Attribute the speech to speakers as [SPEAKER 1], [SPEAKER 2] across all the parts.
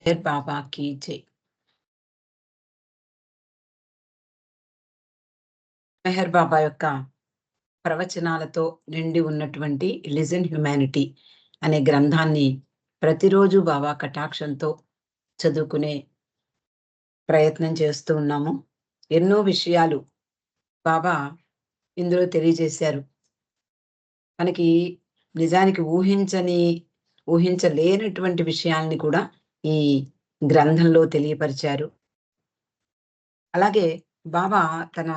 [SPEAKER 1] మెహర్ బాబా key జై. మెహర్ బాబా యొక్క ప్రవచనాలతో నిండి ఉన్నటువంటి లిజన్ హ్యుమానిటీ అనే గ్రంథాన్ని ప్రతిరోజు బాబా కటాక్షంతో చదువుకునే ప్రయత్నం చేస్తూ ఉన్నాము. ఎన్నో విషయాలు బాబా ఇందులో తెలియజేశారు. మనకి నిజానికి ఊహించలేనటువంటి విషయాల్ని కూడా ఈ గ్రంథంలో తెలియపరిచారు. అలాగే బాబా తన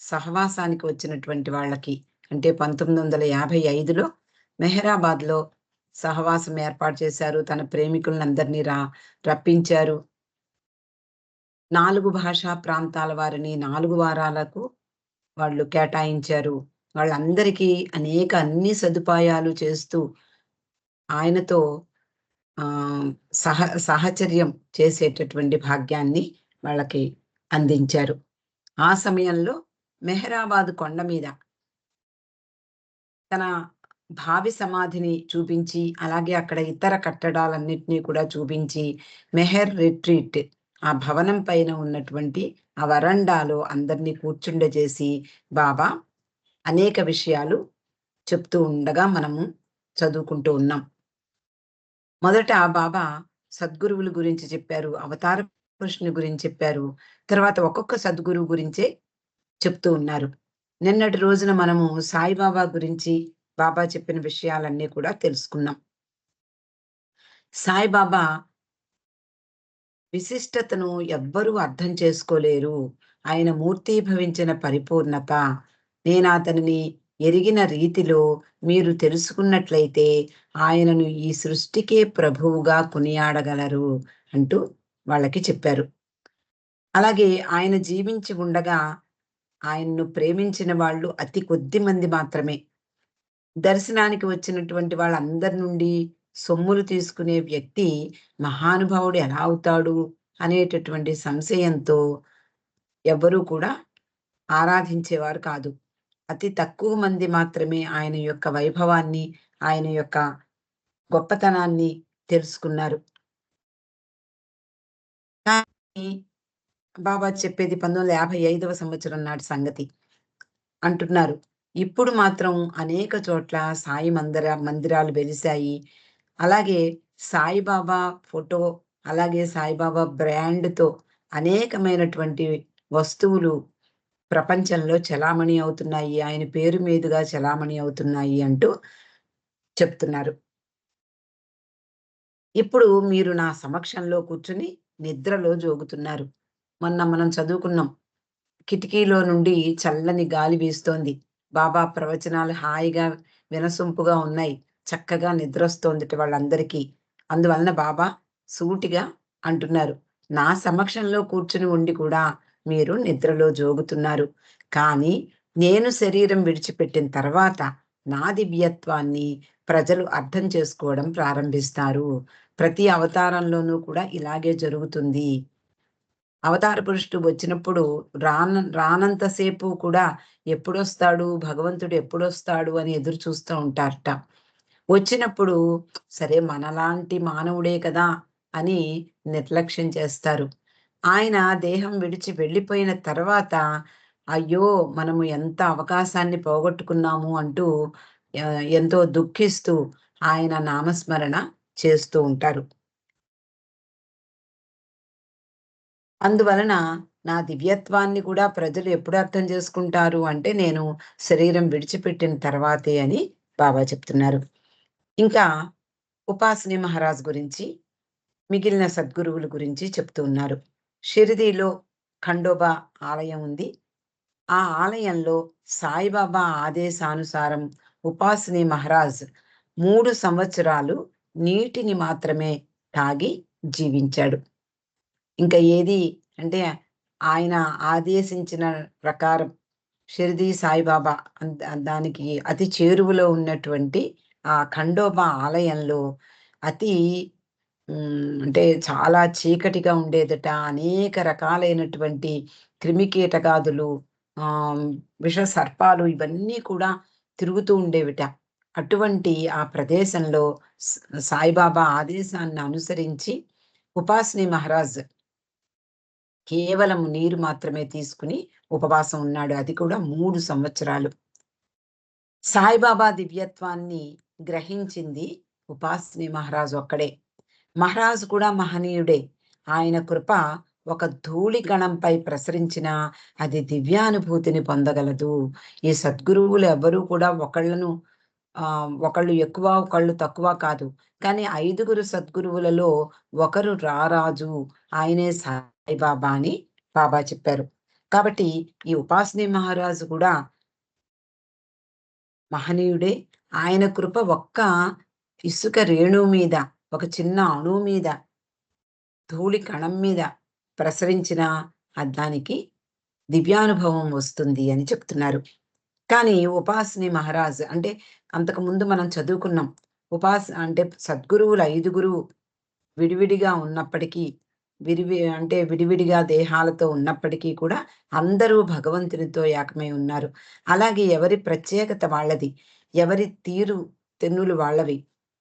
[SPEAKER 1] సహవాసానికి వచ్చినటువంటి వాళ్ళకి అంటే 1955లో మెహరాబాద్‌లో సహవాసం ఏర్పాటు చేశారు. తన ప్రేమికులనందరినీ రప్పించారు. 4 భాషా ప్రాంతాల వారిని 4 వారాలకు వాళ్ళు కేటాయించారు. వాళ్ళందరికీ అన్ని సదుపాయాలు చేస్తూ ఆయనతో ఆహ్, సహచర్యం చేసేటటువంటి భాగ్యాన్ని వాళ్ళకి అందించారు. ఆ సమయంలో మెహరాబాద్ కొండ మీద తన భావి సమాధిని చూపించి, అలాగే అక్కడ ఇతర కట్టడాలన్నిటిని కూడా చూపించి, మెహర్ రిట్రీట్ ఆ భవనం పైన ఉన్నటువంటి ఆ వరండాలో అందరినీ కూర్చుండజేసి, బాబా అనేక విషయాలు చెప్తూ ఉండగా మనము చదువుకుంటూ ఉన్నాం. మొదట బాబా సద్గురువుల గురించి చెప్పారు. అవతార పురుషుని గురించి చెప్పారు. తర్వాత ఒక్కొక్క సద్గురువు గురించే చెప్తూ ఉన్నారు. నిన్నటి రోజున మనము సాయిబాబా గురించి బాబా చెప్పిన విషయాలన్నీ కూడా తెలుసుకున్నాం. సాయిబాబా విశిష్టతను ఎవ్వరూ అర్థం చేసుకోలేరు. ఆయన మూర్తీభవించిన పరిపూర్ణత. నేనతనిని ఎరిగిన రీతిలో మీరు తెలుసుకున్నట్లయితే ఆయనను ఈ సృష్టికే ప్రభువుగా కొనియాడగలరు అంటూ వాళ్ళకి చెప్పారు. అలాగే ఆయన జీవించి ఉండగా ఆయన్ను ప్రేమించిన వాళ్ళు అతి కొద్ది మంది మాత్రమే. దర్శనానికి వచ్చినటువంటి వాళ్ళందరి నుండి సొమ్ములు తీసుకునే వ్యక్తి మహానుభావుడు ఎలా అవుతాడు అనేటటువంటి సంశయంతో ఎవ్వరూ కూడా ఆరాధించేవారు కాదు. అతి తక్కువ మంది మాత్రమే ఆయన యొక్క వైభవాన్ని, ఆయన యొక్క గొప్పతనాన్ని తెలుసుకున్నారు. కానీ బాబా చెప్పేది 1955వ సంవత్సరం నాటి సంగతి అంటున్నారు. ఇప్పుడు మాత్రం అనేక చోట్ల సాయి మందిరాలు వెలిశాయి. అలాగే సాయిబాబా ఫోటో, అలాగే సాయిబాబా బ్రాండ్‌తో అనేకమైనటువంటి వస్తువులు ప్రపంచంలో చలామణి అవుతున్నాయి. ఆయన పేరు మీదుగా చలామణి అవుతున్నాయి అంటూ చెప్తున్నారు. ఇప్పుడు మీరు నా సమక్షంలో కూర్చొని నిద్రలో జోగుతున్నారు. మొన్న మనం చదువుకున్నాం. కిటికీలో నుండి చల్లని గాలి వీస్తోంది. బాబా ప్రవచనాలు హాయిగా వినసొంపుగా ఉన్నాయి. చక్కగా నిద్రొస్తోందట వాళ్ళందరికీ. అందువలన బాబా సూటిగా అంటున్నారు. నా సమక్షంలో కూర్చుని ఉండి కూడా మీరు నిద్రలో జోగుతున్నారు. కానీ నేను శరీరం విడిచిపెట్టిన తర్వాత నా దివ్యత్వాన్ని ప్రజలు అర్థం చేసుకోవడం ప్రారంభిస్తారు. ప్రతి అవతారంలోనూ కూడా ఇలాగే జరుగుతుంది. అవతార పురుషుడు వచ్చినప్పుడు రానంత సేపు కూడా ఎప్పుడొస్తాడు? భగవంతుడు ఎప్పుడొస్తాడు? అని ఎదురు చూస్తూ ఉంటారట. వచ్చినప్పుడు సరే మనలాంటి మానవుడే కదా! అని నిర్లక్ష్యం చేస్తారు. ఆయన దేహం విడిచి వెళ్ళిపోయిన తర్వాత అయ్యో! మనము ఎంత అవకాశాన్ని పోగొట్టుకున్నాము అంటూ ఎంతో దుఃఖిస్తూ ఆయన నామస్మరణ చేస్తూ ఉంటారు. అందువలన నా దివ్యత్వాన్ని కూడా ప్రజలు ఎప్పుడు అర్థం చేసుకుంటారు అంటే, నేను శరీరం విడిచిపెట్టిన తర్వాతే అని బాబా చెప్తున్నారు. ఇంకా ఉపాసని మహారాజ్ గురించి, మిగిలిన సద్గురువుల గురించి చెప్తూ ఉన్నారు. షిరిడీలో ఖండోబా ఆలయం ఉంది. ఆ ఆలయంలో సాయిబాబా ఆదేశానుసారం ఉపాసని మహారాజ్ 3 సంవత్సరాలు నీటిని మాత్రమే తాగి జీవించాడు. ఇంకా ఏది అంటే ఆయన ఆదేశించిన ప్రకారం షిరిడి సాయిబాబా దానికి అతి చేరువలో ఉన్నటువంటి ఆ ఖండోబా ఆలయంలో అతి అంటే చాలా చీకటిగా ఉండేదట. అనేక రకాలైనటువంటి క్రిమికీటకాదులు, ఆహ్, విష సర్పాలు ఇవన్నీ కూడా తిరుగుతూ ఉండేవిట. అటువంటి ఆ ప్రదేశంలో సాయిబాబా ఆదేశాన్ని అనుసరించి ఉపాసిని మహారాజ్ కేవలం నీరు మాత్రమే తీసుకుని ఉపవాసం ఉన్నాడు. అది కూడా 3 సంవత్సరాలు. సాయిబాబా దివ్యత్వాన్ని గ్రహించింది ఉపాసిని మహారాజు ఒక్కడే. మహారాజు కూడా మహనీయుడే. ఆయన కృప ఒక ధూళి కణంపై ప్రసరించినా అది దివ్యానుభూతిని పొందగలదు. ఈ సద్గురువులు ఎవ్వరూ కూడా ఒకళ్ళు ఎక్కువ, ఒకళ్ళు తక్కువ కాదు. కానీ 5గురు సద్గురువులలో ఒకరు రారాజు. ఆయనే సాయిబాబా అని బాబా చెప్పారు. కాబట్టి ఈ ఉపాసిని మహారాజు కూడా మహనీయుడే. ఆయన కృప ఒక్క ఇసుక రేణువు మీద, ఒక చిన్న అణువు మీద, ధూళి కణం మీద ప్రసరించిన దానికి దివ్యానుభవం వస్తుంది అని చెప్తున్నారు. కానీ ఉపాసిని మహారాజ్ అంటే అంతకుముందు మనం చదువుకున్నాం. అంటే సద్గురువులు 5గురు విడివిడిగా ఉన్నప్పటికీ, విడివిడిగా దేహాలతో ఉన్నప్పటికీ కూడా అందరూ భగవంతునితో ఏకమై ఉన్నారు. అలాగే ఎవరి ప్రత్యేకత వాళ్ళది, ఎవరి తీరు తెన్నులు వాళ్ళవి,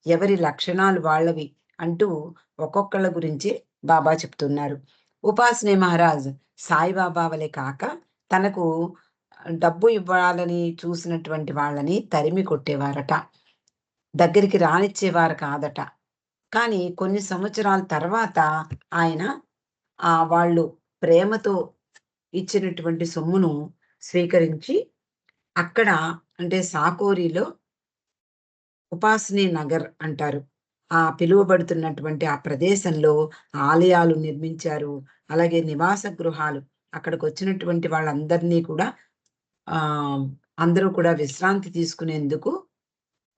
[SPEAKER 1] ఎవరి లక్షణాలు వాళ్ళవి అంటూ ఒక్కొక్కళ్ళ గురించి బాబా చెప్తున్నారు. ఉపాసిని మహారాజ్ సాయిబాబా వలె కాక తనకు డబ్బు ఇవ్వాలని చూసినటువంటి వాళ్ళని తరిమి కొట్టేవారట. దగ్గరికి రానిచ్చేవారు కాదట. కానీ కొన్ని సంవత్సరాల తర్వాత ఆయన వాళ్ళు ప్రేమతో ఇచ్చినటువంటి సొమ్మును స్వీకరించి అక్కడ అంటే సాకోరిలో ఉపాసిని నగర్ అంటారు. పిలువబడుతున్నటువంటి ఆ ప్రదేశంలో ఆలయాలు నిర్మించారు. అలాగే నివాస గృహాలు అక్కడికొచ్చినటువంటి వాళ్ళందరినీ కూడా ఆహ్, అందరూ కూడా విశ్రాంతి తీసుకునేందుకు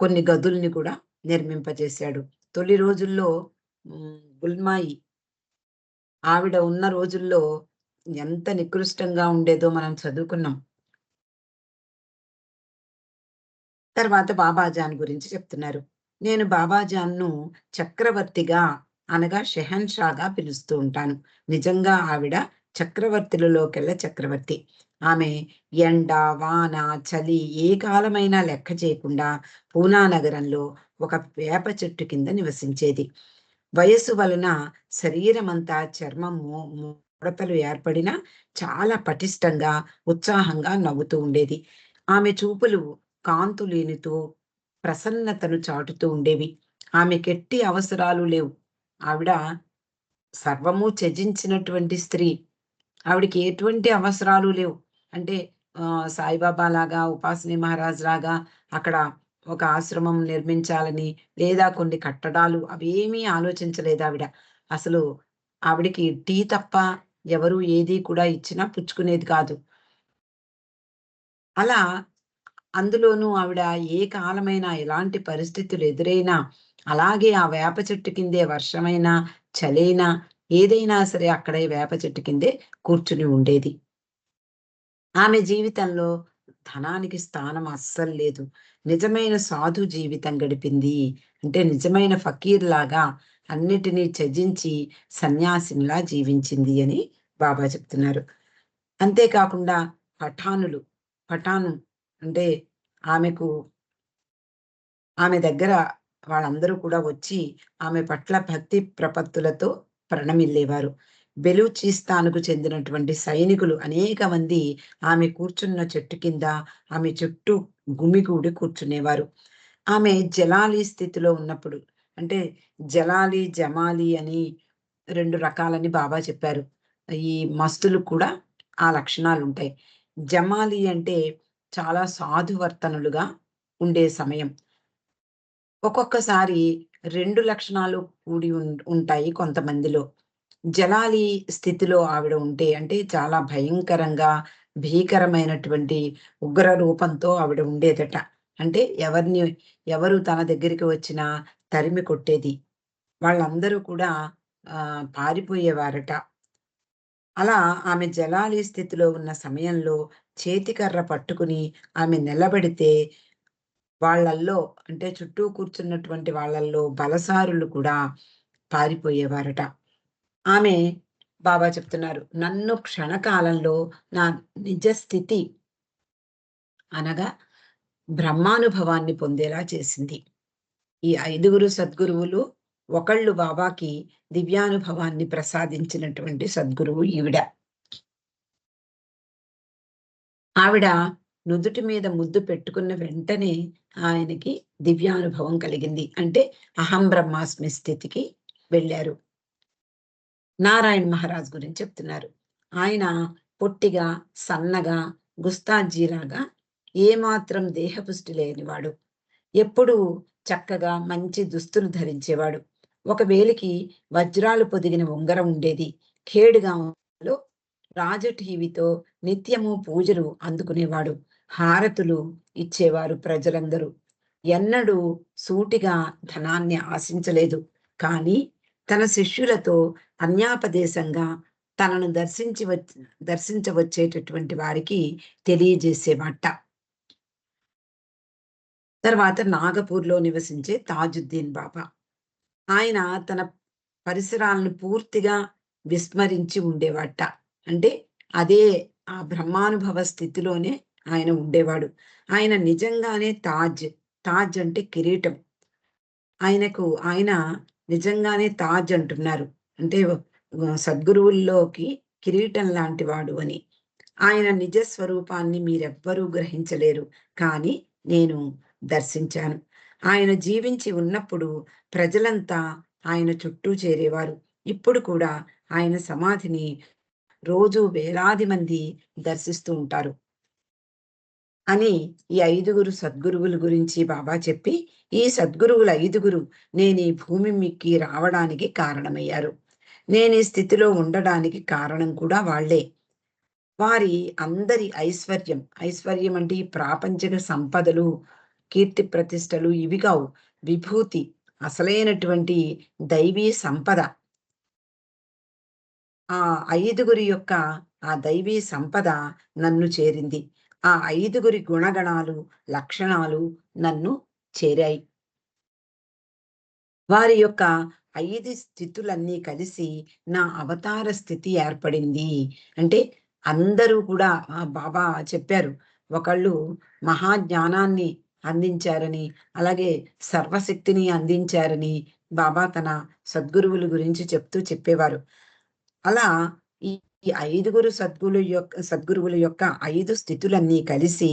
[SPEAKER 1] కొన్ని గదుల్ని కూడా నిర్మింపజేశాడు. తొలి రోజుల్లో గుల్మాయి ఆవిడ ఉన్న రోజుల్లో ఎంత నికృష్టంగా ఉండేదో మనం చదువుకున్నాం. తర్వాత బాబాజాన్ గురించి చెప్తున్నారు. నేను బాబాజాన్‌ను చక్రవర్తిగా అనగా షెహన్‌షాగా పిలుస్తూ ఉంటాను. నిజంగా ఆవిడ చక్రవర్తులలోకెల్లా చక్రవర్తి. ఆమె ఎండ, వాన, చలి ఏ కాలమైనా లెక్క చేయకుండా పూనా నగరంలో ఒక వేప చెట్టు కింద నివసించేది. వయస్సు వలన శరీరమంతా చర్మం ముడతలు ఏర్పడినా చాలా పటిష్టంగా, ఉత్సాహంగా నవ్వుతూ ఉండేది. ఆమె చూపులు కాంతులేనితో ప్రసన్నతను చాటుతూ ఉండేవి. ఆమెకెట్టి అవసరాలు లేవు. ఆవిడ సర్వము త్యజించినటువంటి స్త్రీ. ఆవిడకి ఎటువంటి అవసరాలు లేవు. అంటే సాయిబాబా లాగా, ఉపాసిని మహారాజ్ లాగా అక్కడ ఒక ఆశ్రమం నిర్మించాలని, లేదా కొన్ని కట్టడాలు అవేమీ ఆలోచించలేదావిడ. అసలు ఆవిడకి టీ తప్ప ఎవరు ఏది కూడా ఇచ్చినా పుచ్చుకునేది కాదు. అలా అందులోనూ ఆవిడ ఏ కాలమైనా, ఎలాంటి పరిస్థితులు ఎదురైనా, అలాగే ఆ వేప చెట్టు కిందే వర్షమైనా, చలైనా, ఏదైనా సరే అక్కడే వేప చెట్టు కిందే కూర్చుని ఉండేది. ఆమె జీవితంలో ధనానికి స్థానం అస్సలు లేదు. నిజమైన సాధు జీవితం గడిపింది. అంటే నిజమైన ఫకీర్‌లాగా అన్నిటిని త్యజించి సన్యాసినిలా జీవించింది అని బాబా చెప్తున్నారు. అంతేకాకుండా పఠానులు, పఠాను అంటే ఆమెకు ఆమె దగ్గర వాళ్ళందరూ కూడా వచ్చి ఆమె పట్ల భక్తి ప్రపత్తులతో ప్రణమిల్లేవారు. బెలూచిస్తాన్‌కు చెందినటువంటి సైనికులు అనేక మంది ఆమె కూర్చున్న చెట్టు కింద, ఆమె చుట్టూ గుమిగూడి కూర్చునేవారు. ఆమె జలాలి స్థితిలో ఉన్నప్పుడు అంటే జలాలి, జమాలి అని 2 రకాలని బాబా చెప్పారు. ఈ మస్తులకు కూడా ఆ లక్షణాలుంటాయి. జమాలి అంటే చాలా సాధువర్తనులుగా ఉండే సమయం. ఒక్కొక్కసారి 2 లక్షణాలు కూడి ఉంటాయి కొంతమందిలో. జలాలి స్థితిలో ఆవిడ ఉంటే అంటే చాలా భయంకరంగా, భీకరమైనటువంటి ఉగ్ర రూపంతో ఆవిడ ఉండేదట. అంటే ఎవరు తన దగ్గరికి వచ్చినా తరిమి కొట్టేది. వాళ్ళందరూ కూడా పారిపోయేవారట. అలా ఆమె జలాలి స్థితిలో ఉన్న సమయంలో చేతికర్ర పట్టుకుని ఆమె నిలబడితే వాళ్ళల్లో అంటే చుట్టూ కూర్చున్నటువంటి వాళ్ళల్లో బలసారులు కూడా పారిపోయేవారట. ఆమె బాబా చెప్తున్నారు, "నన్ను క్షణకాలంలో నా నిజ స్థితి అనగా బ్రహ్మానుభవాన్ని పొందేలా చేసింది." ఈ 5గురు సద్గురువులు ఒకళ్ళు బాబాకి దివ్యానుభవాన్ని ప్రసాదించినటువంటి సద్గురువు ఈవిడ. ఆవిడ నుదుటి మీద ముద్దు పెట్టుకున్న వెంటనే ఆయనకి దివ్యానుభవం కలిగింది. అంటే అహం బ్రహ్మాస్మి స్థితికి వెళ్ళారు. నారాయణ మహారాజ్ గురించి చెప్తున్నారు. ఆయన పొట్టిగా, సన్నగా, గుస్తాజీలాగా ఏమాత్రం దేహపుష్టి లేనివాడు. ఎప్పుడూ చక్కగా మంచి దుస్తులు ధరించేవాడు. ఒక వేలికి వజ్రాలు పొదిగిన ఉంగరం ఉండేది. ఖేడ్‌గాంలో రాజ టీవీతో నిత్యము పూజలు అందుకునేవాడు. హారతులు ఇచ్చేవారు ప్రజలందరూ. ఎన్నడూ సూటిగా ధనాన్ని ఆశించలేదు. కానీ తన శిష్యులతో అన్యాపదేశంగా తనను దర్శించవచ్చేటటువంటి వారికి తెలియజేసేవాట. తర్వాత నాగపూర్‌లో నివసించే తాజుద్దీన్ బాబా. ఆయన తన పరిసరాలను పూర్తిగా విస్మరించి ఉండేవాట. అంటే అదే ఆ బ్రహ్మానుభవ స్థితిలోనే ఆయన ఉండేవాడు. ఆయన నిజంగానే తాజ్ అంటే కిరీటం. ఆయన నిజంగానే తాజ్ అంటున్నారు. అంటే సద్గురువుల్లోకి కిరీటం లాంటి వాడు అని. ఆయన నిజ స్వరూపాన్ని మీరెవ్వరూ గ్రహించలేరు. కానీ నేను దర్శించాను. ఆయన జీవించి ఉన్నప్పుడు ప్రజలంతా ఆయన చుట్టూ చేరేవారు. ఇప్పుడు కూడా ఆయన సమాధిని రోజూ వేలాది మంది దర్శిస్తూ ఉంటారు. అని ఈ 5గురు సద్గురువుల గురించి బాబా చెప్పి, ఈ సద్గురువులు 5గురు నేనీ భూమి మీకి రావడానికి కారణమయ్యారు. నేనీ స్థితిలో ఉండడానికి కారణం కూడా వాళ్ళే. వారి అందరి ఐశ్వర్యం అంటే ఈ ప్రాపంచిక సంపదలు, కీర్తి ప్రతిష్టలు ఇవి కావు. విభూతి, అసలైనటువంటి దైవీ సంపద. ఆ 5గురి యొక్క ఆ దైవీ సంపద నన్ను చేరింది. ఆ 5గురి గుణగణాలు, లక్షణాలు నన్ను చేరాయి. వారి యొక్క 5 స్థితులన్నీ కలిసి నా అవతార స్థితి ఏర్పడింది. అంటే అందరూ కూడా బాబా చెప్పారు. ఒకళ్ళు మహాజ్ఞానాన్ని అందించారని, అలాగే సర్వశక్తిని అందించారని బాబా తన సద్గురువుల గురించి చెప్తూ చెప్పేవారు. అలా ఈ ఈ 5గురు సద్గురువుల యొక్క 5 స్థితులన్నీ కలిసి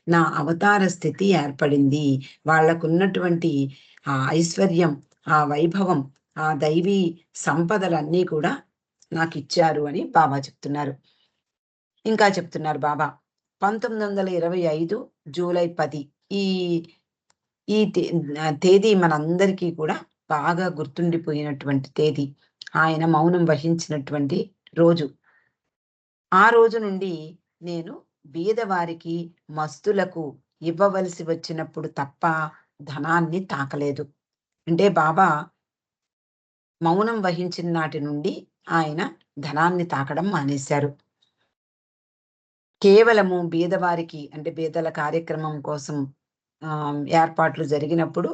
[SPEAKER 1] నా అవతార స్థితి ఏర్పడింది. వాళ్ళకున్నటువంటి ఆ ఐశ్వర్యం, ఆ వైభవం, ఆ దైవీ సంపదలన్నీ కూడా నాకిచ్చారు అని బాబా చెప్తున్నారు. ఇంకా చెప్తున్నారు బాబా. 1925 జూలై 10 ఈ ఈ తేదీ మనందరికీ కూడా బాగా గుర్తుండిపోయినటువంటి తేదీ. ఆయన మౌనం వహించినటువంటి రోజు. ఆ రోజు నుండి నేను బీదవారికి, మస్తులకు ఇవ్వవలసి వచ్చినప్పుడు తప్ప ధనాన్ని తాకలేదు. అంటే బాబా మౌనం వహించిన నాటి నుండి ఆయన ధనాన్ని తాకడం మానేశారు. కేవలము బీదవారికి అంటే బీదల కార్యక్రమం కోసం ఏర్పాట్లు జరిగినప్పుడు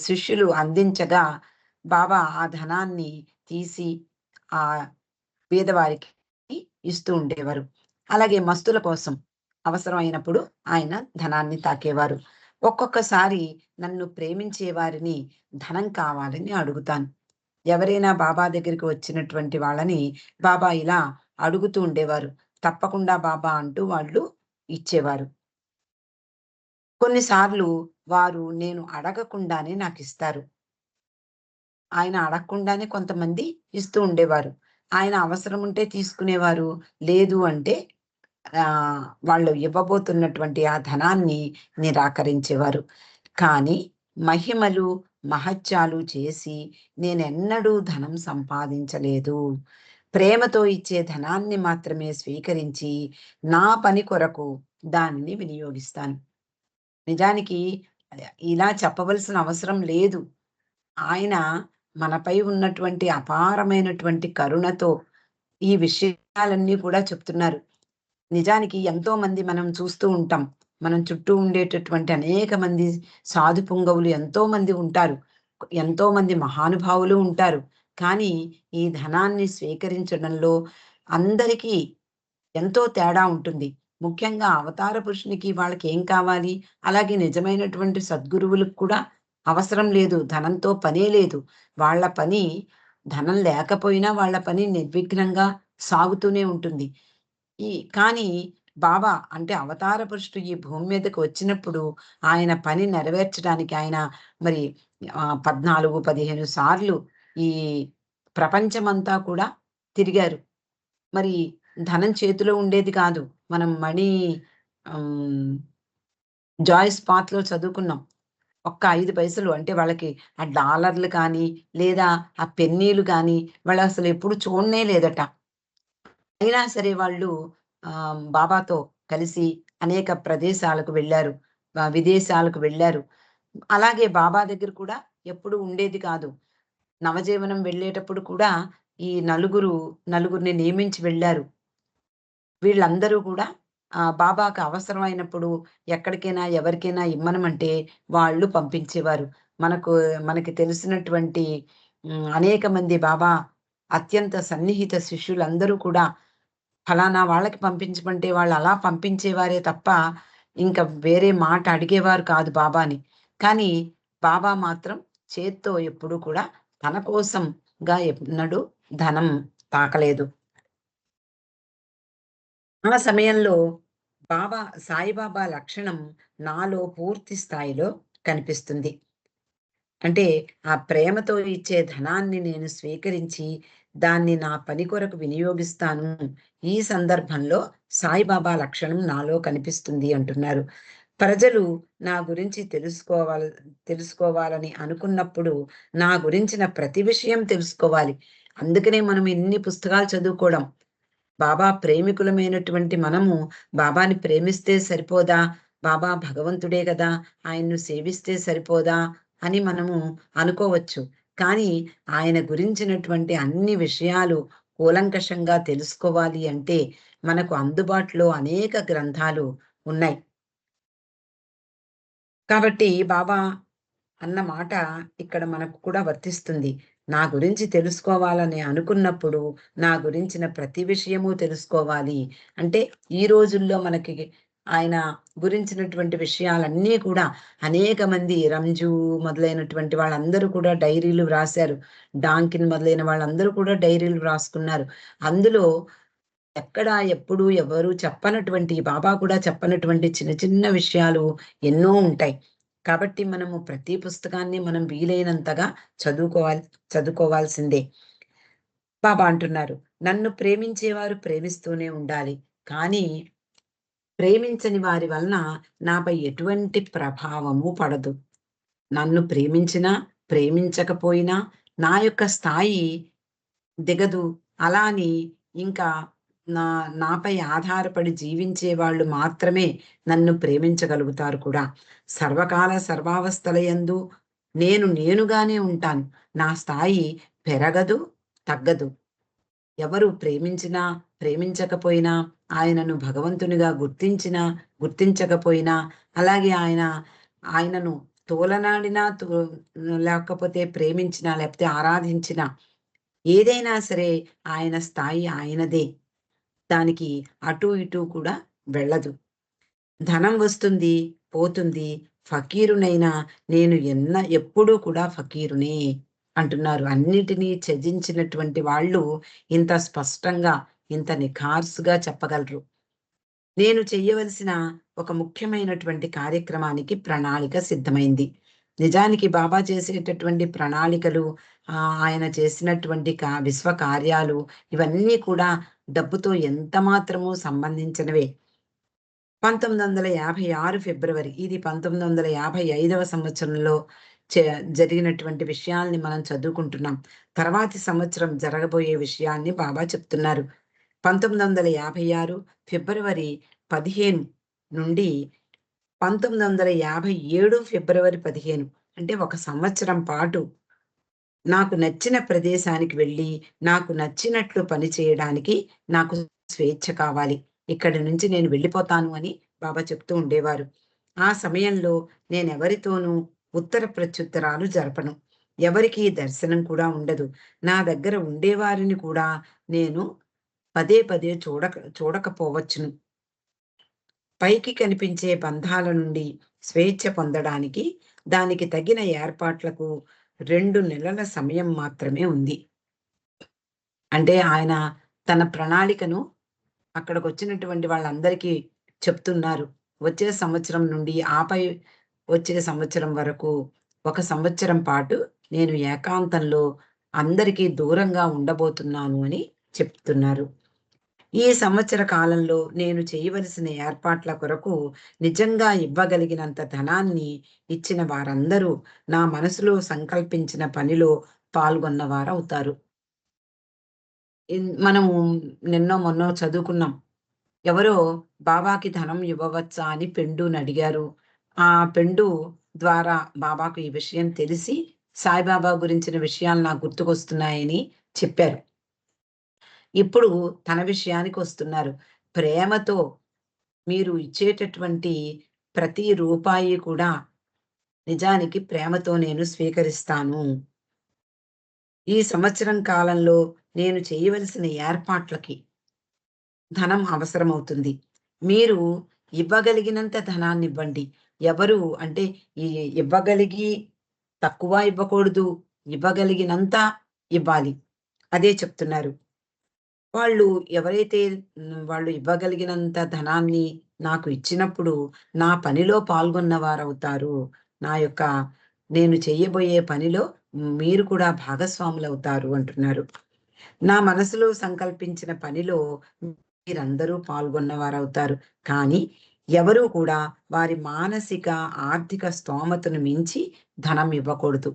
[SPEAKER 1] శిష్యులు అందించగా బాబా ఆ ధనాన్ని తీసి ఆ పేదవారికి ఇస్తూ ఉండేవారు. అలాగే మస్తుల కోసం అవసరమైనప్పుడు ఆయన ధనాన్ని తాకేవారు. ఒక్కొక్కసారి నన్ను ప్రేమించే వారిని ధనం కావాలని అడుగుతాను. ఎవరైనా బాబా దగ్గరికి వచ్చినటువంటి వాళ్ళని బాబా ఇలా అడుగుతూ ఉండేవారు. తప్పకుండా బాబా అంటూ వాళ్ళు ఇచ్చేవారు. కొన్నిసార్లు వారు నేను అడగకుండానే నాకిస్తారు. ఆయన అడగకుండానే కొంతమంది ఇస్తూ ఉండేవారు. ఆయన అవసరం ఉంటే తీసుకునేవారు. లేదు అంటే వాళ్ళు ఇవ్వబోతున్నటువంటి ఆ ధనాన్ని నిరాకరించేవారు. కానీ మహిమలు, మహత్యాలు చేసి నేనెన్నడూ ధనం సంపాదించలేదు. ప్రేమతో ఇచ్చే ధనాన్ని మాత్రమే స్వీకరించి నా పని కొరకు దానిని వినియోగిస్తాను. నిజానికి ఇలా చెప్పవలసిన అవసరం లేదు. ఆయన మనపై ఉన్నటువంటి అపారమైనటువంటి కరుణతో ఈ విషయాలన్నీ కూడా చెప్తున్నారు. నిజానికి ఎంతోమంది మనం చూస్తూ ఉంటాం. మనం చుట్టూ ఉండేటటువంటి అనేక మంది సాధు పుంగవులు ఎంతోమంది ఉంటారు. ఎంతోమంది మహానుభావులు ఉంటారు. కానీ ఈ ధనాన్ని స్వీకరించడంలో అందరికీ ఎంతో తేడా ఉంటుంది. ముఖ్యంగా అవతార పురుషునికి వాళ్ళకేం కావాలి? అలాగే నిజమైనటువంటి సద్గురువులకు కూడా అవసరం లేదు. ధనంతో పనే లేదు. వాళ్ళ పని ధనం లేకపోయినా వాళ్ళ పని నిర్విఘ్నంగా సాగుతూనే ఉంటుంది. ఈ కానీ బాబా అంటే అవతార పురుషుడు ఈ భూమి మీదకి వచ్చినప్పుడు ఆయన పని నెరవేర్చడానికి ఆయన మరి 14, 15 సార్లు ఈ ప్రపంచమంతా కూడా తిరిగారు. మరి ధనం చేతిలో ఉండేది కాదు. మనం మనీ హ్మ్. జాయిస్ పాత్‌లో చదువుకున్నాం. ఒక్క 5 పైసలు అంటే వాళ్ళకి ఆ డాలర్లు కానీ, లేదా ఆ పెన్నీలు గానీ, వాళ్ళసలెప్పుడు చూడనే లేదట. అయినా సరే వాళ్ళు బాబాతో కలిసి అనేక ప్రదేశాలకు వెళ్లారు. విదేశాలకు వెళ్లారు. అలాగే బాబా దగ్గర కూడా ఎప్పుడు ఉండేది కాదు. నవజీవనం వెళ్ళేటప్పుడు కూడా ఈ నలుగురిని నియమించి వెళ్లారు. వీళ్ళందరూ కూడా బాబాకు అవసరమైనప్పుడు ఎక్కడికైనా, ఎవరికైనా ఇమ్మనమంటే వాళ్ళు పంపించేవారు. మనకి తెలిసినటువంటి అనేక మంది బాబా అత్యంత సన్నిహిత శిష్యులందరూ కూడా ఫలానా వాళ్ళకి పంపించమంటే వాళ్ళు అలా పంపించేవారే తప్ప, ఇంక వేరే మాట అడిగేవారు కాదు బాబాని. కానీ బాబా మాత్రం చేత్తో ఎప్పుడూ కూడా తన కోసంగా ఎన్నడూ ధనం తాకలేదు. ఆ సమయంలో సాయిబాబా లక్షణం నాలో పూర్తి స్థాయిలో కనిపిస్తుంది. అంటే ఆ ప్రేమతో ఇచ్చే ధనాన్ని నేను స్వీకరించి, దాన్ని నా పని కొరకు వినియోగిస్తాను. ఈ సందర్భంలో సాయిబాబా లక్షణం నాలో కనిపిస్తుంది అంటున్నారు. ప్రజలు నా గురించి తెలుసుకోవాలని అనుకున్నప్పుడు, నా గురించిన ప్రతి విషయం తెలుసుకోవాలి. అందుకనే మనం ఇన్ని పుస్తకాలు చదువుకోవడం. బాబా ప్రేమికులమైనటువంటి మనము బాబాని ప్రేమిస్తే సరిపోదా? బాబా భగవంతుడే గదా! ఆయన్ను సేవిస్తే సరిపోదా? అని మనము అనుకోవచ్చు. కానీ ఆయన గురించినటువంటి అన్ని విషయాలు కూలంకషంగా తెలుసుకోవాలి అంటే మనకు అందుబాటులో అనేక గ్రంథాలు ఉన్నాయి. కాబట్టి బాబా అన్న మాట ఇక్కడ మనకు కూడా వర్తిస్తుంది. నా గురించి తెలుసుకోవాలని అనుకున్నప్పుడు, నా గురించిన ప్రతి విషయము తెలుసుకోవాలి. అంటే ఈ రోజుల్లో మనకి ఆయన గురించినటువంటి విషయాలన్నీ కూడా అనేక మంది రంజు మొదలైనటువంటి వాళ్ళందరూ కూడా డైరీలు వ్రాసారు. డాంకిన్ మొదలైన వాళ్ళందరూ కూడా డైరీలు వ్రాసుకున్నారు. అందులో ఎక్కడ, ఎప్పుడు, ఎవరు చెప్పనటువంటి బాబా కూడా చెప్పనటువంటి చిన్న చిన్న విషయాలు ఎన్నో ఉంటాయి. కాబట్టి మనము ప్రతి పుస్తకాన్ని మనం వీలైనంతగా చదువుకోవాలి చదువుకోవాల్సిందే. బాబా అంటున్నారు, "నన్ను ప్రేమించేవారు ప్రేమిస్తూనే ఉండాలి. కానీ ప్రేమించని వారి వలన నాపై ఎటువంటి ప్రభావము పడదు. నన్ను ప్రేమించినా, ప్రేమించకపోయినా నా యొక్క స్థాయి దిగదు. అలా అని ఇంకా నా నాపై ఆధారపడి జీవించే వాళ్ళు మాత్రమే నన్ను ప్రేమించగలుగుతారు కూడా. సర్వకాల సర్వావస్థలయందు నేను నేనుగానే ఉంటాను. నా స్థాయి పెరగదు, తగ్గదు. ఎవరు ప్రేమించినా, ప్రేమించకపోయినా, ఆయనను భగవంతునిగా గుర్తించినా, గుర్తించకపోయినా, అలాగే ఆయనను తోలనాడినా లేకపోతే ప్రేమించినా, లేకపోతే ఆరాధించినా, ఏదైనా సరే ఆయన స్థాయి ఆయనదే. దానికి అటు ఇటు కూడా వెళ్ళదు. ధనం వస్తుంది, పోతుంది. ఫకీరునైనా నేను ఎప్పుడూ కూడా ఫకీరునే అంటున్నారు. అన్నిటిని త్యజించినటువంటి వాళ్ళు ఇంత స్పష్టంగా, ఇంత నిఖార్సుగా చెప్పగలరు. నేను చెయ్యవలసిన ఒక ముఖ్యమైనటువంటి కార్యక్రమానికి ప్రణాళిక సిద్ధమైంది. నిజానికి బాబా చేసేటటువంటి ప్రణాళికలు, ఆయన చేసినటువంటి విశ్వ కార్యాలు ఇవన్నీ కూడా డబ్బుతో ఎంత మాత్రమూ సంబంధించినవే. 1956 ఫిబ్రవరి ఇది 1955వ సంవత్సరంలో చే జరిగినటువంటి విషయాల్ని మనం చదువుకుంటున్నాం. తర్వాతి సంవత్సరం జరగబోయే విషయాన్ని బాబా చెప్తున్నారు. 1956 ఫిబ్రవరి 15 నుండి 1957 ఫిబ్రవరి 15 అంటే ఒక సంవత్సరం పాటు నాకు నచ్చిన ప్రదేశానికి వెళ్ళి, నాకు నచ్చినట్లు పని చేయడానికి నాకు స్వేచ్ఛ కావాలి. ఇక్కడి నుంచి నేను వెళ్ళిపోతాను అని బాబా చెప్తూ ఉండేవారు. ఆ సమయంలో నేనెవరితోనూ ఉత్తర ప్రత్యుత్తరాలు జరపను. ఎవరికీ దర్శనం కూడా ఉండదు. నా దగ్గర ఉండేవారిని కూడా నేను పదే పదే చూడకపోవచ్చును. పైకి కనిపించే బంధాల నుండి స్వేచ్ఛ పొందడానికి దానికి తగిన ఏర్పాట్లకు 2 నెలల సమయం మాత్రమే ఉంది. అంటే ఆయన తన ప్రణాళికను అక్కడికొచ్చినటువంటి వాళ్ళందరికీ చెప్తున్నారు. వచ్చే సంవత్సరం నుండి ఆపై వచ్చే సంవత్సరం వరకు, ఒక సంవత్సరం పాటు నేను ఏకాంతంలో అందరికీ దూరంగా ఉండబోతున్నాను అని చెప్తున్నారు. ఈ సంవత్సర కాలంలో నేను చేయవలసిన ఏర్పాట్ల కొరకు నిజంగా ఇవ్వగలిగినంత ధనాన్ని ఇచ్చిన వారందరూ నా మనసులో సంకల్పించిన పనిలో పాల్గొన్నవారవుతారు. మనము నిన్నో మొన్నో చదువుకున్నాం. ఎవరో బాబాకి ధనం ఇవ్వవచ్చా అని పెండునడిగారు. ఆ పెండు ద్వారా బాబాకు ఈ విషయం తెలిసి సాయిబాబా గురించిన విషయాలు నాకు గుర్తుకొస్తున్నాయని చెప్పారు. ఇప్పుడు తన విషయానికొస్తున్నారు. ప్రేమతో మీరు ఇచ్చేటటువంటి ప్రతి రూపాయి కూడా నిజానికి ప్రేమతో నేను స్వీకరిస్తాను. ఈ సంవత్సరం కాలంలో నేను చేయవలసిన ఏర్పాట్లకి ధనం అవసరమవుతుంది. మీరు ఇవ్వగలిగినంత ధనాన్నివ్వండి. ఎవరు అంటే ఈ ఇవ్వగలిగి తక్కువ ఇవ్వకూడదు. ఇవ్వగలిగినంత ఇవ్వాలి. అదే చెప్తున్నారు. వాళ్ళు ఎవరైతే వాళ్ళు ఇవ్వగలిగినంత ధనాన్ని నాకు ఇచ్చినప్పుడు నా పనిలో పాల్గొన్నవారవుతారు. నా యొక్క నేను చెయ్యబోయే పనిలో మీరు కూడా భాగస్వాములవుతారు అంటున్నారు. నా మనసులో సంకల్పించిన పనిలో మీరందరూ పాల్గొన్నవారవుతారు. కానీ ఎవరూ కూడా వారి మానసిక, ఆర్థిక స్తోమతను మించి ధనం ఇవ్వకూడదు.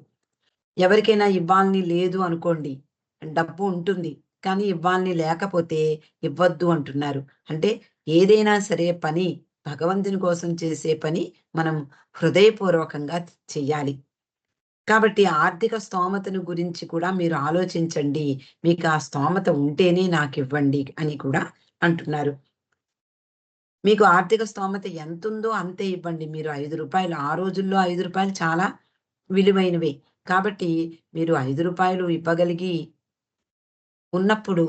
[SPEAKER 1] ఎవరికైనా ఇవ్వాలని లేదు అనుకోండి. డబ్బు ఉంటుంది. కానీ ఇవ్వాలని లేకపోతే ఇవ్వద్దు అంటున్నారు. అంటే ఏదైనా సరే పని భగవంతుని కోసం చేసే పని మనం హృదయపూర్వకంగా చెయ్యాలి. కాబట్టి ఆర్థిక స్తోమతను గురించి కూడా మీరు ఆలోచించండి. మీకు ఆ స్తోమత ఉంటేనే నాకివ్వండి అని కూడా అంటున్నారు. మీకు ఆర్థిక స్తోమత ఎంతుందో అంతే ఇవ్వండి. మీరు రూ. 5 ఆ రోజుల్లో రూ. 5 చాలా విలువైనవే. కాబట్టి మీరు రూ. 5 ఇవ్వగలిగి ఉన్నప్పుడు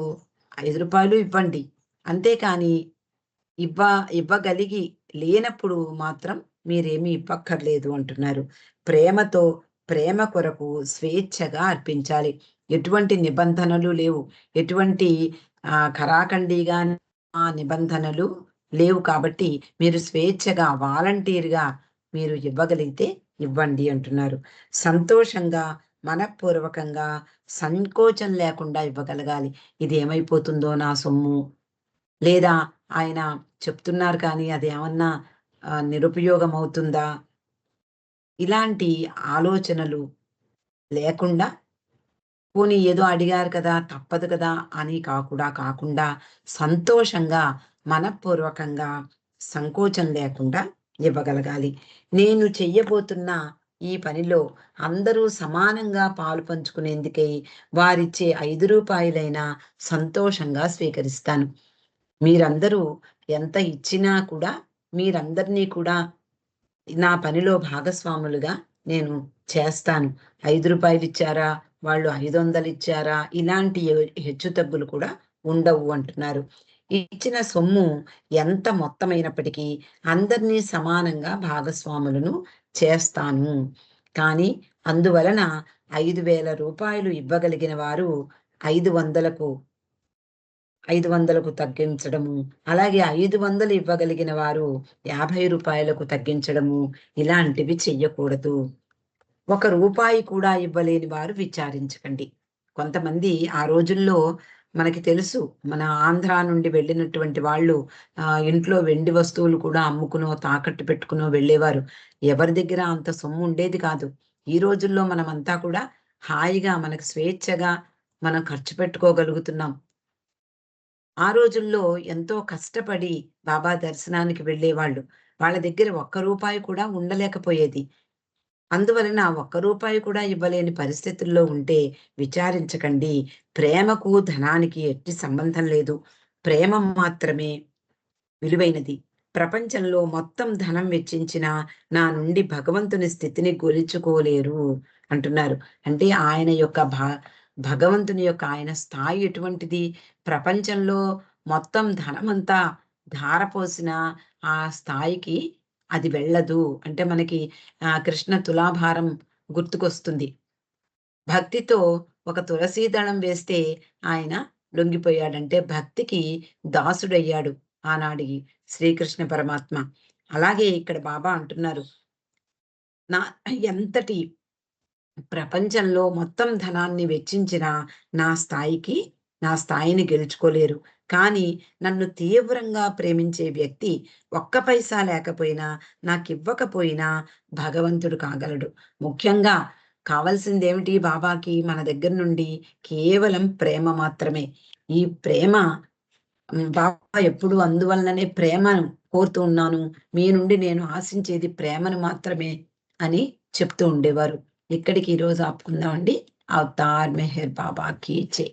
[SPEAKER 1] రూ. 5 ఇవ్వండి. అంతేకాని ఇవ్వ ఇవ్వగలిగి లేనప్పుడు మాత్రం మీరేమీ ఇవ్వక్కర్లేదు అంటున్నారు. ప్రేమతో ప్రేమ కొరకు స్వేచ్ఛగా అర్పించాలి. ఎటువంటి నిబంధనలు లేవు. ఎటువంటి ఖరాఖండిగా నిబంధనలు లేవు కాబట్టి మీరు స్వేచ్ఛగా వాలంటీర్‌గా మీరు ఇవ్వగలిగితే ఇవ్వండి అంటున్నారు. సంతోషంగా, మనఃపూర్వకంగా, సంకోచం లేకుండా ఇవ్వగలగాలి. ఇది ఏమైపోతుందో నా సొమ్ము లేదా ఆయన చెప్తున్నారు కానీ అదేమన్నా నిరుపయోగమవుతుందా? ఇలాంటి ఆలోచనలు లేకుండా పోనీ ఏదో అడిగారు కదా! తప్పదు కదా! అని కాకుండా సంతోషంగా, మనఃపూర్వకంగా, సంకోచం లేకుండా ఇవ్వగలగాలి. నేను చెయ్యబోతున్న ఈ పనిలో అందరూ సమానంగా పాలు పంచుకునేందుకై వారిచ్చే రూ. 5 సంతోషంగా స్వీకరిస్తాను. మీరందరూ ఎంత ఇచ్చినా కూడా మీరందరినీ కూడా నా పనిలో భాగస్వాములుగా నేను చేస్తాను. రూ. 5 ఇచ్చారా? వాళ్ళు 500 ఇచ్చారా? ఇలాంటి హెచ్చుతగ్గులు కూడా ఉండవు అంటున్నారు. ఇచ్చిన సొమ్ము ఎంత మొత్తమైనప్పటికీ అందరినీ సమానంగా భాగస్వాములను చేస్తాను. కానీ అందువలన రూ. 5,000 ఇవ్వగలిగిన వారు 500కు 500కు తగ్గించడము, అలాగే 500 ఇవ్వగలిగిన వారు రూ. 50కు తగ్గించడము, ఇలాంటివి చెయ్యకూడదు. ఒక రూపాయి కూడా ఇవ్వలేని వారు విచారించకండి. కొంతమంది ఆ రోజుల్లో మనకి తెలుసు. మన ఆంధ్ర నుండి వెళ్ళినటువంటి వాళ్ళు ఇంట్లో వెండి వస్తువులు కూడా అమ్ముకునో, తాకట్టు పెట్టుకునో వెళ్ళేవారు. ఎవరి దగ్గర అంత సొమ్ము ఉండేది కాదు. ఈ రోజుల్లో మనమంతా కూడా హాయిగా మనకు స్వేచ్ఛగా మనం ఖర్చు పెట్టుకోగలుగుతున్నాం. ఆ రోజుల్లో ఎంతో కష్టపడి బాబా దర్శనానికి వెళ్ళేవాళ్ళు. వాళ్ళ దగ్గర ఒక్క రూపాయి కూడా ఉండలేకపోయేది. అందువలన ఒక్క రూపాయి కూడా ఇవ్వలేని పరిస్థితుల్లో ఉంటే విచారించకండి. ప్రేమకు, ధనానికి ఎట్టి సంబంధం లేదు. ప్రేమ మాత్రమే విలువైనది. ప్రపంచంలో మొత్తం ధనం వెచ్చించినా నా నుండి భగవంతుని స్థితిని గొలుచుకోలేరు అంటున్నారు. అంటే ఆయన యొక్క భగవంతుని యొక్క ఆయన స్థాయి ఎటువంటిది? ప్రపంచంలో మొత్తం ధనమంతా ధారపోసిన ఆ స్థాయికి అది వెళ్ళదు. అంటే మనకి కృష్ణ తులాభారం గుర్తుకొస్తుంది. భక్తితో ఒక తులసీ దళం వేస్తే ఆయన లొంగిపోయాడంటే భక్తికి దాసుడయ్యాడు ఆనాడి శ్రీకృష్ణ పరమాత్మ. అలాగే ఇక్కడ బాబా అంటున్నారు, నా ఎంతటి ప్రపంచంలో మొత్తం ధనాన్ని వెచ్చించినా నా స్థాయిని గెలుచుకోలేరు. కానీ నన్ను తీవ్రంగా ప్రేమించే వ్యక్తి ఒక్క పైసా లేకపోయినా, నాకివ్వకపోయినా భగవంతుడు కాగలడు. ముఖ్యంగా కావాల్సిందేమిటి బాబాకి మన దగ్గర నుండి? కేవలం ప్రేమ మాత్రమే. ఈ ప్రేమ బాబా ఎప్పుడు అందువలననే ప్రేమను కోరుతూ ఉన్నాను. మీ నుండి నేను ఆశించేది ప్రేమను మాత్రమే అని చెప్తూ ఉండేవారు. ఇక్కడికి ఈరోజు ఆపుకుందామండి. అవతార్ మెహర్ బాబా కీ జై.